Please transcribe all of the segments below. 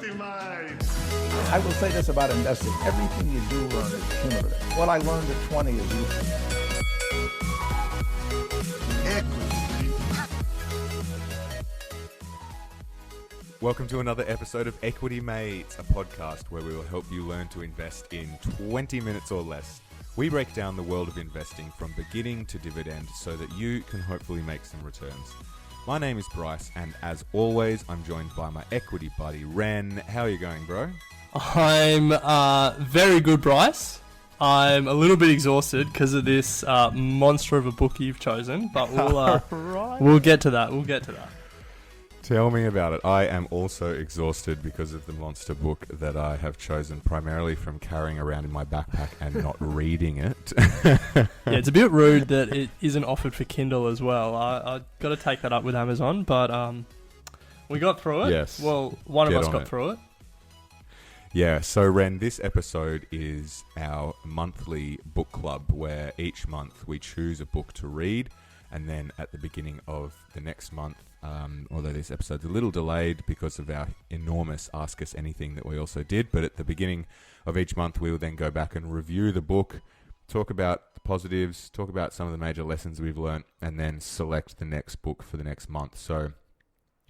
Equity Mate. I will say this about investing. Everything you do learn is cumulative. What I learned at 20 is useful. Equity. Welcome to another episode of Equity Mates, a podcast where we will help you learn to invest in 20 minutes or less. We break down the world of investing from beginning to dividend so that you can hopefully make some returns. My name is Bryce, and as always, I'm joined by my equity buddy, Ren. How are you going, bro? I'm very good, Bryce. I'm a little bit exhausted because of this monster of a book you've chosen, but we'll get to that. Tell me about it. I am also exhausted because of the monster book that I have chosen primarily from carrying around in my backpack and not reading it. Yeah, it's a bit rude that it isn't offered for Kindle as well. I got to take that up with Amazon, but we got through it. Yes. Well, one of Get us on got it. through it. Yeah, so Ren, this episode is our monthly book club where each month we choose a book to read, and then at the beginning of the next month, although this episode's a little delayed because of our enormous Ask Us Anything that we also did, but at the beginning of each month we will then go back and review the book, talk about the positives, talk about some of the major lessons we've learnt, and then select the next book for the next month. So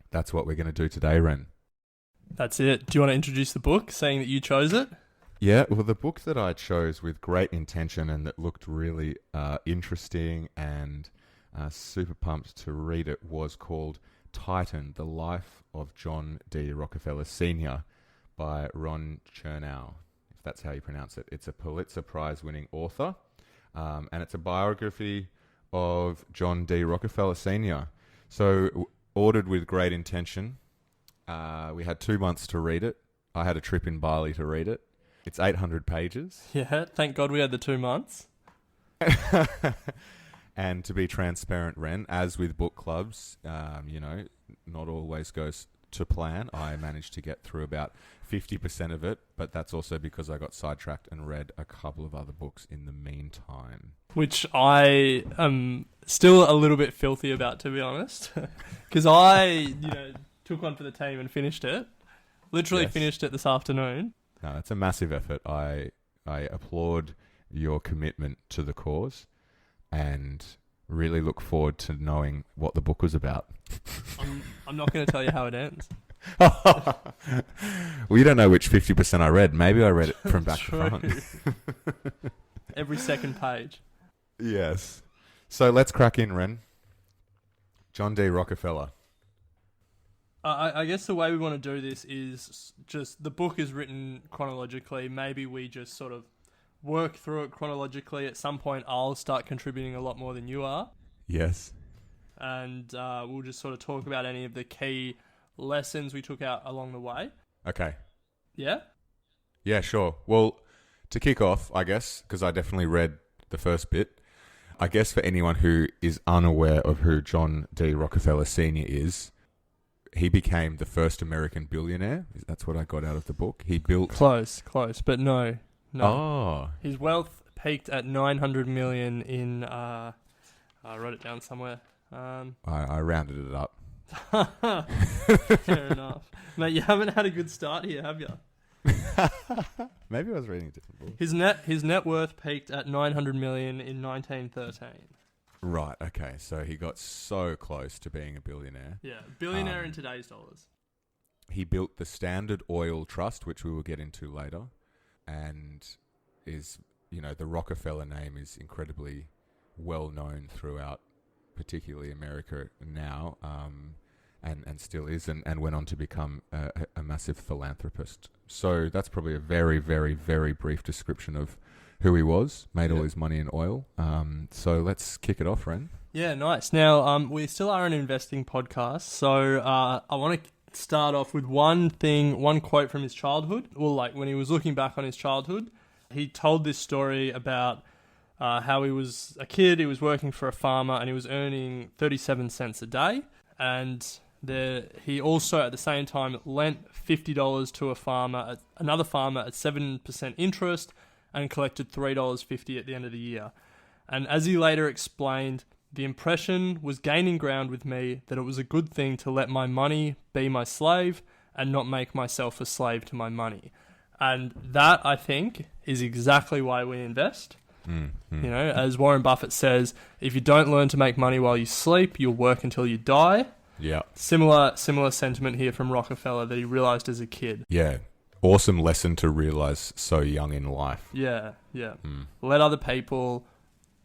that's what we're going to do today, Ren. That's it. Do you want to introduce the book, saying that you chose it? Yeah, well, the book that I chose with great intention and that looked really interesting and super pumped to read it was called Titan, The Life of John D. Rockefeller Sr. by Ron Chernow, if that's how you pronounce it. It's a Pulitzer Prize-winning author, and it's a biography of John D. Rockefeller Sr. So, ordered with great intention. We had 2 months to read it. I had a trip in Bali to read it. It's 800 pages. Yeah, thank God we had the 2 months. And to be transparent, Ren, as with book clubs, not always goes to plan. I managed to get through about 50% of it, but that's also because I got sidetracked and read a couple of other books in the meantime. Which I am still a little bit filthy about, to be honest. Because I, took one for the team and finished it. Literally Yes. finished it this afternoon. No, it's a massive effort. I applaud your commitment to the cause and really look forward to knowing what the book was about. I'm not going to tell you how it ends. Well, you don't know which 50% I read. Maybe I read it from back to True. front. Every second page. Yes. So let's crack in, Ren. John D. Rockefeller. I guess the way we want to do this is just the book is written chronologically. Maybe we just sort of work through it chronologically. At some point, I'll start contributing a lot more than you are. Yes. And we'll just sort of talk about any of the key lessons we took out along the way. Okay. Yeah? Yeah, sure. Well, to kick off, I guess, because I definitely read the first bit, I guess for anyone who is unaware of who John D. Rockefeller Sr. is, he became the first American billionaire. That's what I got out of the book. He built... Close, but no. Oh. His wealth peaked at 900 million in... I wrote it down somewhere. I rounded it up. Fair enough. Mate, you haven't had a good start here, have you? Maybe I was reading a different book. His net worth peaked at 900 million in 1913. Right, okay. So he got so close to being a billionaire. Yeah, billionaire in today's dollars. He built the Standard Oil Trust, which we will get into later, and is, the Rockefeller name is incredibly well known throughout, particularly America now, and still is, and went on to become a massive philanthropist. So that's probably a very, very, very brief description of who he was, made all his money in oil. So let's kick it off, Ren. Yeah, nice. Now, we still are an investing podcast, so I want to start off with one quote from his childhood. Well, like when he was looking back on his childhood, he told this story about how he was a kid, he was working for a farmer, and he was earning 37 cents a day, and he also, at the same time, lent $50 to another farmer at 7% interest, and collected $3.50 at the end of the year. And as he later explained, the impression was gaining ground with me that it was a good thing to let my money be my slave and not make myself a slave to my money. And that, I think, is exactly why we invest. You know, as Warren Buffett says, if you don't learn to make money while you sleep, you'll work until you die. Yeah. Similar sentiment here from Rockefeller that he realized as a kid. Yeah. Awesome lesson to realize so young in life. Yeah. Let other people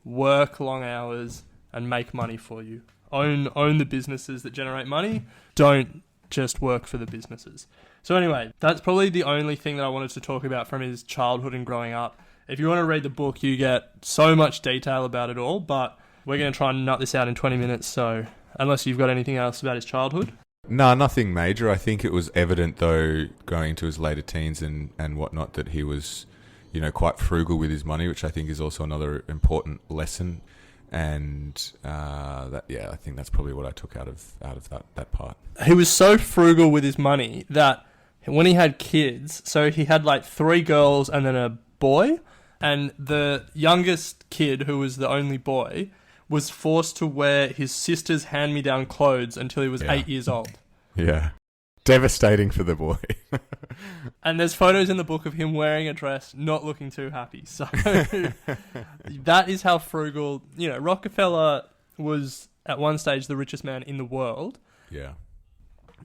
work long hours and make money for you. Own the businesses that generate money. Don't just work for the businesses. So anyway, that's probably the only thing that I wanted to talk about from his childhood and growing up. If you want to read the book, you get so much detail about it all, but we're going to try and nut this out in 20 minutes, so unless you've got anything else about his childhood. No, nothing major. I think it was evident, though, going into his later teens and whatnot, that he was, you know, quite frugal with his money, which I think is also another important lesson. And I think that's probably what I took out of that part. He was so frugal with his money that when he had kids, so he had like 3 girls and then a boy, and the youngest kid, who was the only boy, was forced to wear his sister's hand-me-down clothes until he was 8 years old. Yeah. Devastating for the boy. And there's photos in the book of him wearing a dress, not looking too happy. So that is how frugal, you know, Rockefeller was at one stage the richest man in the world. Yeah.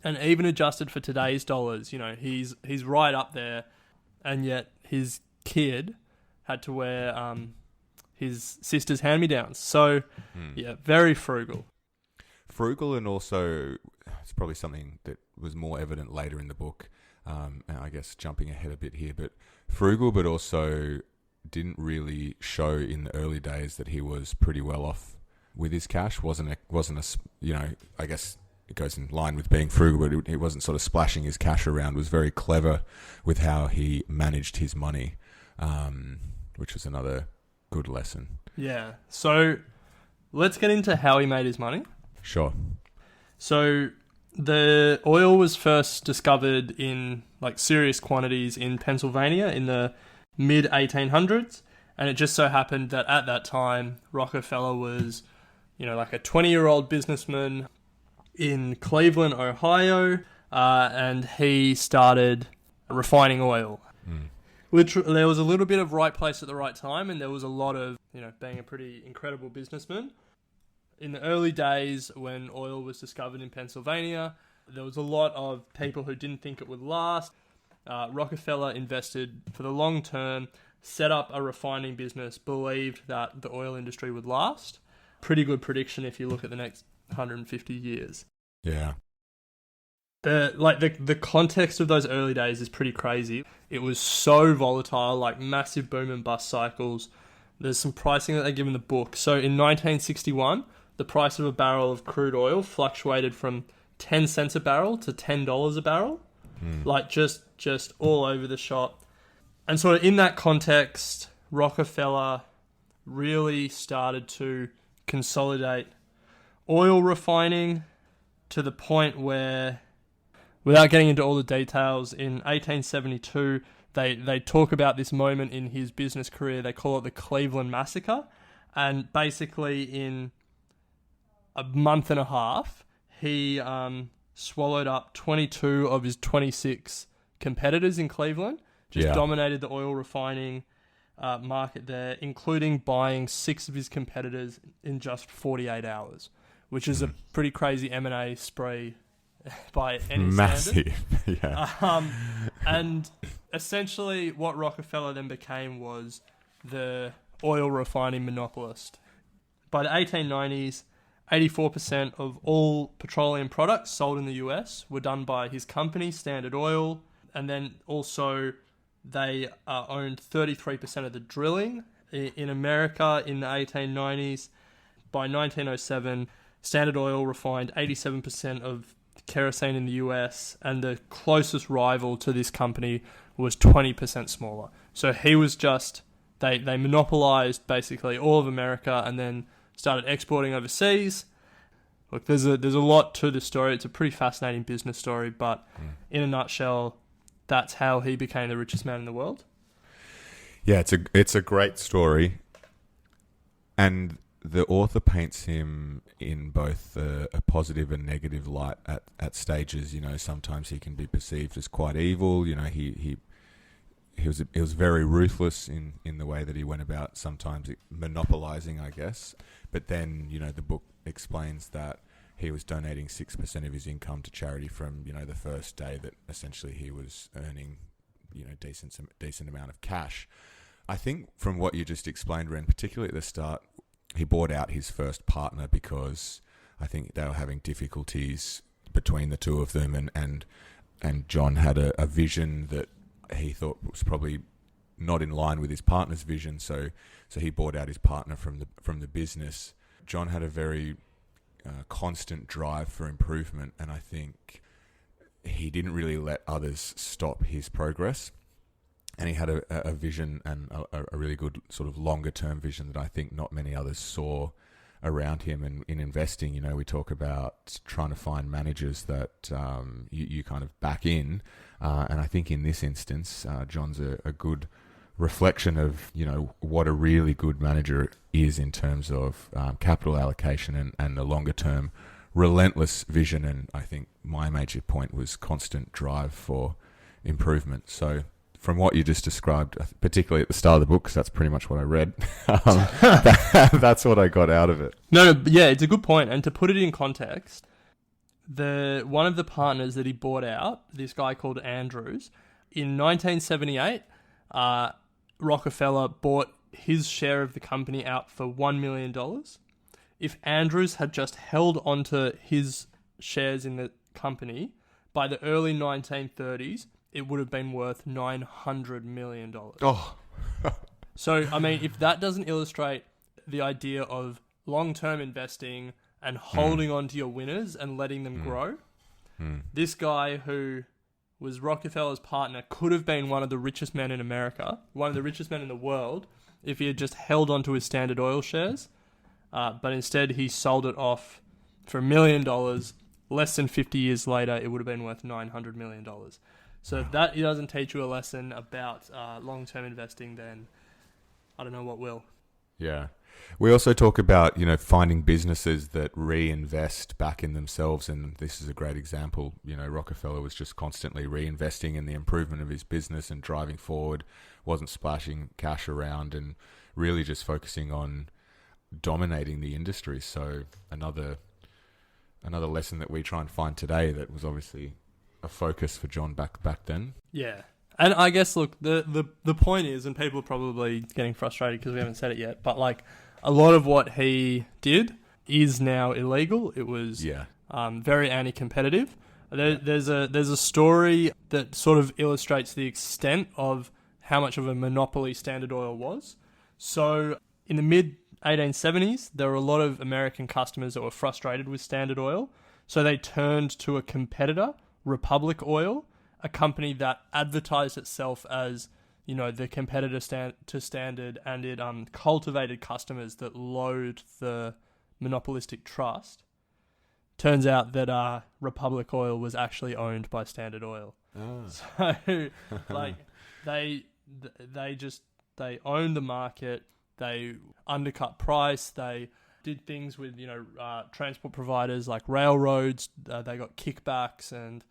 And even adjusted for today's dollars, you know, he's right up there, and yet his kid had to wear his sister's hand-me-downs. So, yeah, very frugal. Frugal, and also it's probably something that was more evident later in the book. And I guess jumping ahead a bit here, but frugal, but also didn't really show in the early days that he was pretty well off with his cash. Wasn't a you know, I guess it goes in line with being frugal, but he wasn't sort of splashing his cash around. Was very clever with how he managed his money, which was another good lesson. Yeah. So let's get into how he made his money. Sure. So the oil was first discovered in like serious quantities in Pennsylvania in the mid 1800s, and it just so happened that at that time Rockefeller was, you know, like a 20-year-old businessman in Cleveland, Ohio, and he started refining oil. There was a little bit of right place at the right time, and there was a lot of, you know, being a pretty incredible businessman. In the early days when oil was discovered in Pennsylvania, there was a lot of people who didn't think it would last. Rockefeller invested for the long term, set up a refining business, believed that the oil industry would last. Pretty good prediction if you look at the next 150 years. Yeah. The context of those early days is pretty crazy. It was so volatile, like massive boom and bust cycles. There's some pricing that they give in the book. So in 1961, the price of a barrel of crude oil fluctuated from 10 cents a barrel to $10 a barrel. Like just all over the shop. And sort of in that context, Rockefeller really started to consolidate oil refining to the point where, without getting into all the details, in 1872, they talk about this moment in his business career. They call it the Cleveland Massacre. And basically in a month and a half, he swallowed up 22 of his 26 competitors in Cleveland. Dominated the oil refining market there, including buying 6 of his competitors in just 48 hours, which is a pretty crazy M&A spree by any Massive. standard. Yeah. And essentially what Rockefeller then became was the oil refining monopolist. By the 1890s, 84% of all petroleum products sold in the US were done by his company, Standard Oil, and then also they owned 33% of the drilling in America in the 1890s. By 1907, Standard Oil refined 87% of kerosene in the US, and the closest rival to this company was 20% smaller. So he was just, they monopolized basically all of America and then started exporting overseas. Look, there's a lot to the story. It's a pretty fascinating business story, but in a nutshell, that's how he became the richest man in the world. Yeah, it's a great story. And the author paints him in both a positive and negative light at stages. You know, sometimes he can be perceived as quite evil. You know, he was very ruthless in the way that he went about sometimes monopolizing, I guess. But then, you know, the book explains that he was donating 6% of his income to charity from, you know, the first day that essentially he was earning, you know, decent amount of cash. I think from what you just explained, Ren, particularly at the start, he bought out his first partner because I think they were having difficulties between the two of them, and John had a vision that he thought was probably not in line with his partner's vision, so he bought out his partner from the business. John had a very constant drive for improvement, and I think he didn't really let others stop his progress. And he had a vision, and a really good sort of longer term vision that I think not many others saw around him. And in investing, you know, we talk about trying to find managers that you kind of back in. And I think in this instance, John's a good reflection of, you know, what a really good manager is in terms of capital allocation and the longer term relentless vision. And I think my major point was constant drive for improvement. So from what you just described, particularly at the start of the book, because that's pretty much what I read, that's what I got out of it. No, yeah, it's a good point. And to put it in context, one of the partners that he bought out, this guy called Andrews, in 1978, Rockefeller bought his share of the company out for $1 million. If Andrews had just held onto his shares in the company, by the early 1930s, it would have been worth $900 million. Oh. So, I mean, if that doesn't illustrate the idea of long-term investing and holding on to your winners and letting them grow, this guy who was Rockefeller's partner could have been one of the richest men in America, one of the richest men in the world, if he had just held on to his Standard Oil shares. But instead, he sold it off for $1 million. Less than 50 years later, it would have been worth $900 million. So if that doesn't teach you a lesson about long-term investing, then I don't know what will. Yeah. We also talk about, you know, finding businesses that reinvest back in themselves, and this is a great example. You know, Rockefeller was just constantly reinvesting in the improvement of his business and driving forward, wasn't splashing cash around, and really just focusing on dominating the industry. So another lesson that we try and find today that was obviously a focus for John back then. Yeah. And I guess, look, the point is, and people are probably getting frustrated because we haven't said it yet, but like a lot of what he did is now illegal. It was very anti-competitive. There's a story that sort of illustrates the extent of how much of a monopoly Standard Oil was. So in the mid-1870s, there were a lot of American customers that were frustrated with Standard Oil. So they turned to a competitor, Republic Oil, a company that advertised itself as, you know, the competitor to Standard, and it cultivated customers that loathed the monopolistic trust. Turns out that Republic Oil was actually owned by Standard Oil. Oh. So, like, they owned the market. They undercut price. They did things with, you know, transport providers like railroads. They got kickbacks, and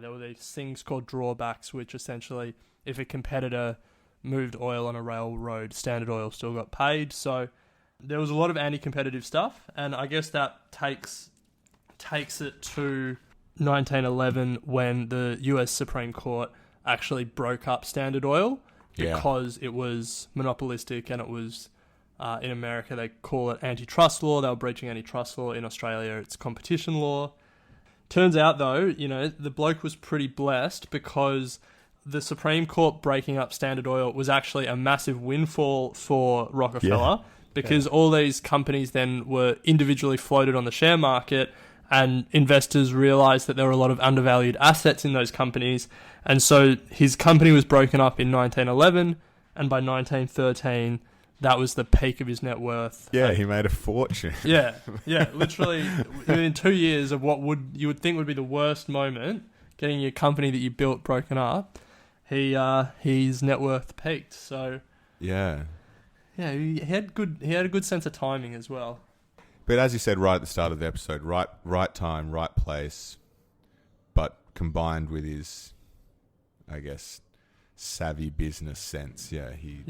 there were these things called drawbacks, which essentially, if a competitor moved oil on a railroad, Standard Oil still got paid. So there was a lot of anti-competitive stuff, and I guess that takes it to 1911 when the US Supreme Court actually broke up Standard Oil because it was monopolistic, and it was, in America, they call it antitrust law. They were breaching antitrust law. In Australia, it's competition law. Turns out, though, you know, the bloke was pretty blessed because the Supreme Court breaking up Standard Oil was actually a massive windfall for Rockefeller because all these companies then were individually floated on the share market, and investors realized that there were a lot of undervalued assets in those companies. And so his company was broken up in 1911, and by 1913, that was the peak of his net worth. Yeah, he made a fortune. Yeah, literally within 2 years of what you would think would be the worst moment, getting your company that you built broken up, his net worth peaked. So yeah, Yeah, he had a good sense of timing as well. But as you said right at the start of the episode, right time, right place, but combined with his, I guess, savvy business sense, he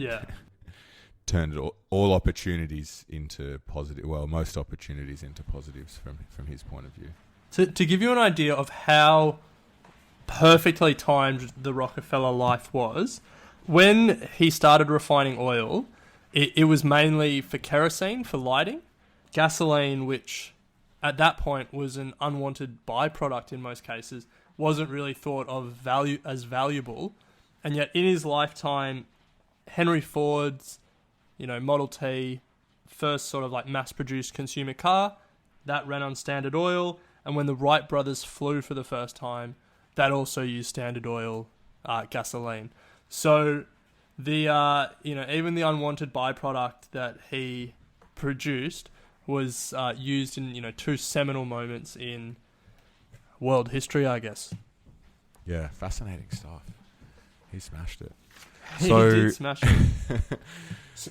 turned all opportunities into positive. Well, most opportunities into positives from his point of view. To give you an idea of how perfectly timed the Rockefeller life was, when he started refining oil, it was mainly for kerosene, for lighting. Gasoline, which at that point was an unwanted byproduct in most cases, wasn't really thought of as valuable. And yet in his lifetime, Henry Ford's, Model T, first sort of like mass-produced consumer car, that ran on Standard Oil. And when the Wright brothers flew for the first time, that also used Standard Oil gasoline. So the even the unwanted byproduct that he produced was used in two seminal moments in world history, I guess. Yeah, fascinating stuff. He smashed it. He did smash it.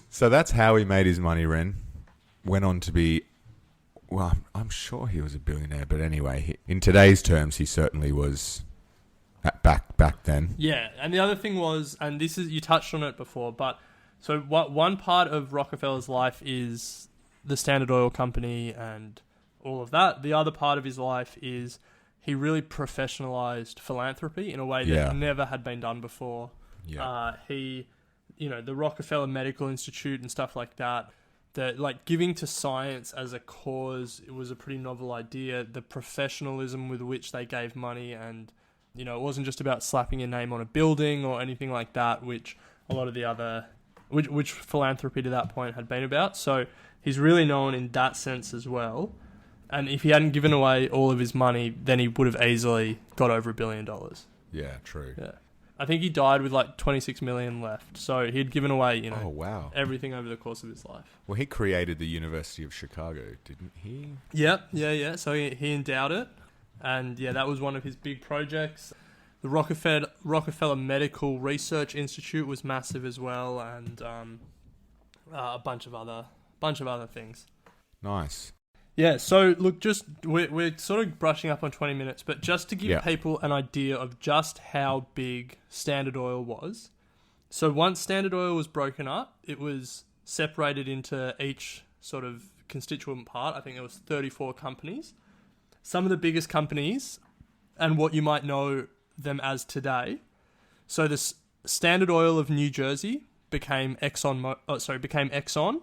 So that's how he made his money, Ren. Went on to be, well, I'm sure he was a billionaire, but anyway, in today's terms, he certainly was back then. Yeah, and the other thing was, and this is, you touched on it before, but so one part of Rockefeller's life is the Standard Oil Company and all of that. The other part of his life is he really professionalized philanthropy in a way that never had been done before. Yeah. The Rockefeller Medical Institute and stuff like that, like giving to science as a cause, it was a pretty novel idea. The professionalism with which they gave money, and it wasn't just about slapping your name on a building or anything like that, which a lot of the other, which philanthropy to that point had been about. So he's really known in that sense as well. And if he hadn't given away all of his money, then he would have easily got over $1 billion. Yeah, true. Yeah. I think he died with like 26 million left. So he'd given away, oh, wow, everything over the course of his life. Well, he created the University of Chicago, didn't he? Yeah. So he endowed it. And yeah, that was one of his big projects. The Rockefeller Medical Research Institute was massive as well, and a bunch of other things. Nice. Yeah, so look, we're sort of brushing up on 20 minutes, but just to give people an idea of just how big Standard Oil was. So once Standard Oil was broken up, it was separated into each sort of constituent part. I think there was 34 companies. Some of the biggest companies, and what you might know them as today. So the Standard Oil of New Jersey became Exxon.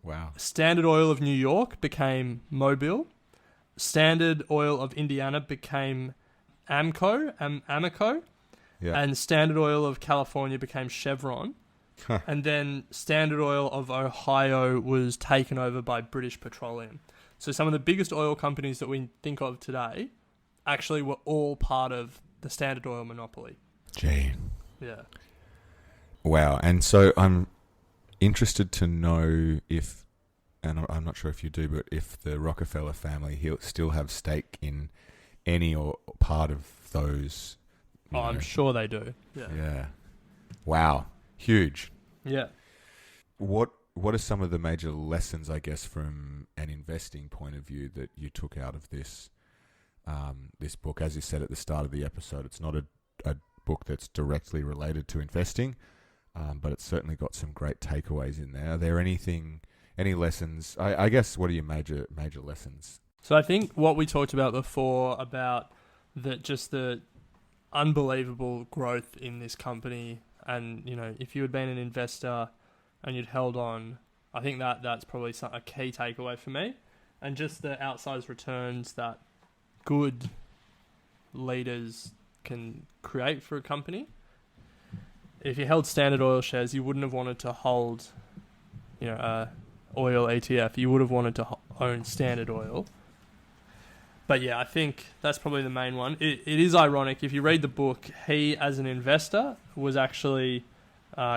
Wow. Standard Oil of New York became Mobil. Standard Oil of Indiana became Amoco. Yeah. And Standard Oil of California became Chevron. And then Standard Oil of Ohio was taken over by British Petroleum. So some of the biggest oil companies that we think of today actually were all part of the Standard Oil monopoly. Gee. Yeah. Wow. And so I'm interested to know if, and I'm not sure if you do, but if the Rockefeller family still have stake in any or part of those. I'm sure they do. Yeah. Wow. Huge. Yeah. What are some of the major lessons, I guess, from an investing point of view that you took out of this this book? As you said at the start of the episode, it's not a book that's directly related to investing, but it's certainly got some great takeaways in there. Are there any lessons? I guess, what are your major lessons? So I think what we talked about before about just the unbelievable growth in this company, and if you had been an investor and you'd held on, I think that's probably a key takeaway for me. And just the outsized returns that good leaders can create for a company. If you held Standard Oil shares, you wouldn't have wanted to hold, a oil ETF. You would have wanted to own Standard Oil. But yeah, I think that's probably the main one. It is ironic. If you read the book, he, as an investor, was actually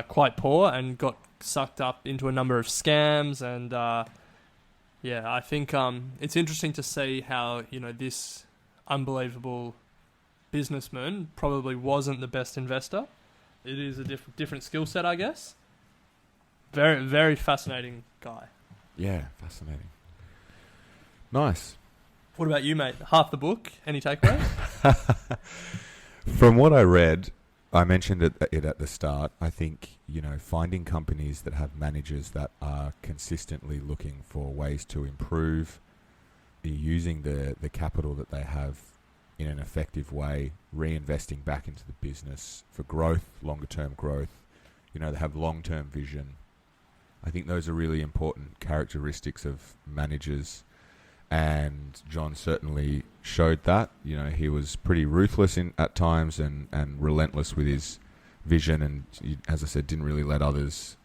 quite poor and got sucked up into a number of scams. And I think it's interesting to see how this unbelievable businessman probably wasn't the best investor. It is a different skill set, I guess. Very, very fascinating guy. Yeah, fascinating. Nice. What about you, mate? Half the book. Any takeaways? From what I read, I mentioned it at the start. I think, finding companies that have managers that are consistently looking for ways to improve, using the capital that they have in an effective way, reinvesting back into the business for growth, longer term growth. They have long-term vision. I think those are really important characteristics of managers. And John certainly showed that. He was pretty ruthless at times and relentless with his vision. And as I said, didn't really let others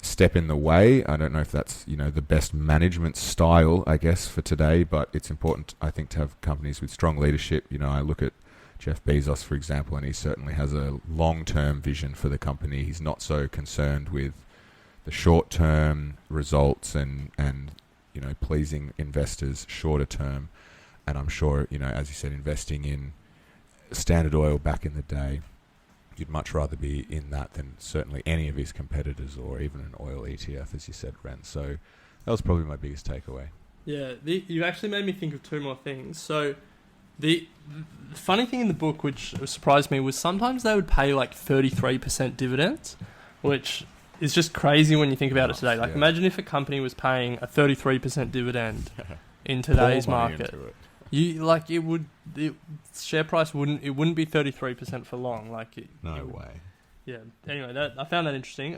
step in the way. I don't know if that's, the best management style, I guess, for today. But it's important, I think, to have companies with strong leadership. I look at Jeff Bezos, for example, and he certainly has a long-term vision for the company. He's not so concerned with the short-term results and pleasing investors shorter term. And I'm sure, as you said, investing in Standard Oil back in the day, you'd much rather be in that than certainly any of his competitors or even an oil ETF, as you said, Ren. So that was probably my biggest takeaway. Yeah, you actually made me think of two more things. So the funny thing in the book, which surprised me, was sometimes they would pay like 33% dividends, which is just crazy when you think about it today. Like, imagine if a company was paying a 33% dividend in today's market. Share price wouldn't be 33% for long. No way. Yeah. Anyway, I found that interesting.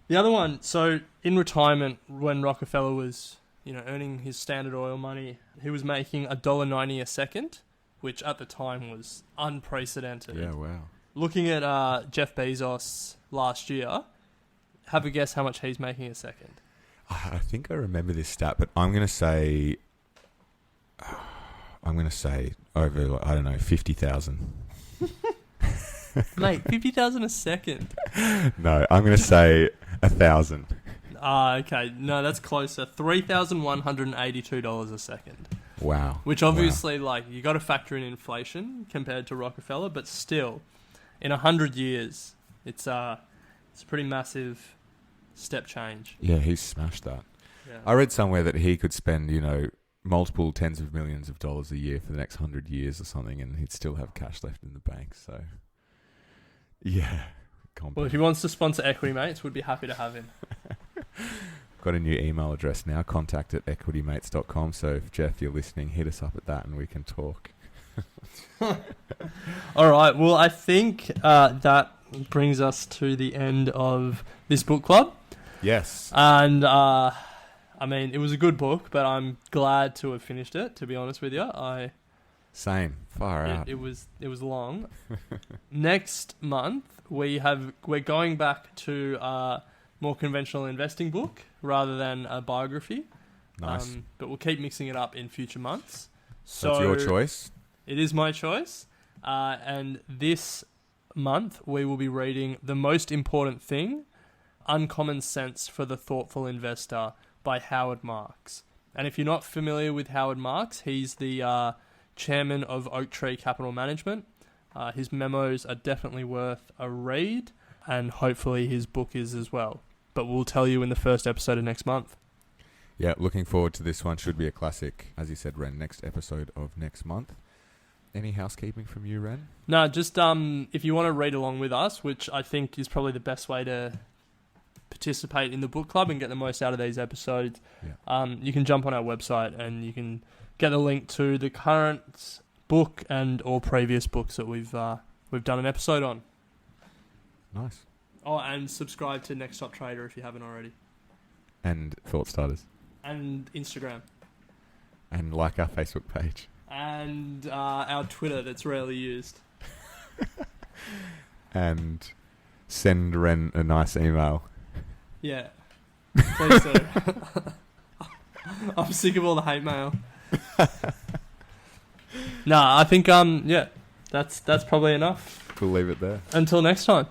The other one, so in retirement, when Rockefeller was, earning his Standard Oil money, he was making $1.90 a second, which at the time was unprecedented. Yeah, wow. Looking at Jeff Bezos last year, have a guess how much he's making a second. I think I remember this stat, but I'm going to say over, I don't know, 50,000. Mate, 50,000 a second. No, I'm going to say 1,000. Okay. No, that's closer. $3,182 a second. Wow. Which obviously, you got to factor in inflation compared to Rockefeller, but still, in 100 years, it's a pretty massive step change. Yeah, he's smashed that. Yeah. I read somewhere that he could spend, multiple tens of millions of dollars a year for the next 100 years or something, and he'd still have cash left in the bank. So, yeah. Well, if he wants to sponsor Equity Mates, we'd be happy to have him. Got a new email address now, contact@equitymates.com. So if Jeff, you're listening, hit us up at that and we can talk. All right. Well, I think that brings us to the end of this book club. Yes. And, it was a good book, but I'm glad to have finished it, to be honest with you. Same. Far out. It was long. Next month, we're going back to a more conventional investing book rather than a biography. Nice. But we'll keep mixing it up in future months. So it's your choice? It is my choice. And this month, we will be reading The Most Important Thing, Uncommon Sense for the Thoughtful Investor by Howard Marks. And if you're not familiar with Howard Marks, he's the chairman of Oaktree Capital Management. His memos are definitely worth a read, and hopefully his book is as well. But we'll tell you in the first episode of next month. Yeah, looking forward to this one. Should be a classic. As you said, Ren, next episode of next month. Any housekeeping from you, Ren? No, just if you want to read along with us, which I think is probably the best way to participate in the book club and get the most out of these episodes, you can jump on our website and you can get the link to the current book and or previous books that we've done an episode on. Nice. Oh, and subscribe to Next Top Trader if you haven't already. And Thought Starters. And Instagram. And like our Facebook page. And our Twitter that's rarely used. And send Ren a nice email. Yeah. Please do. I'm sick of all the hate mail. Nah, I think that's probably enough. We'll leave it there. Until next time.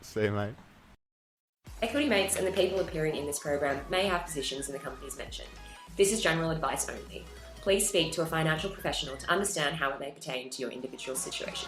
See you, mate. Equity Mates and the people appearing in this program may have positions in the companies mentioned. This is general advice only. Please speak to a financial professional to understand how it may pertain to your individual situation.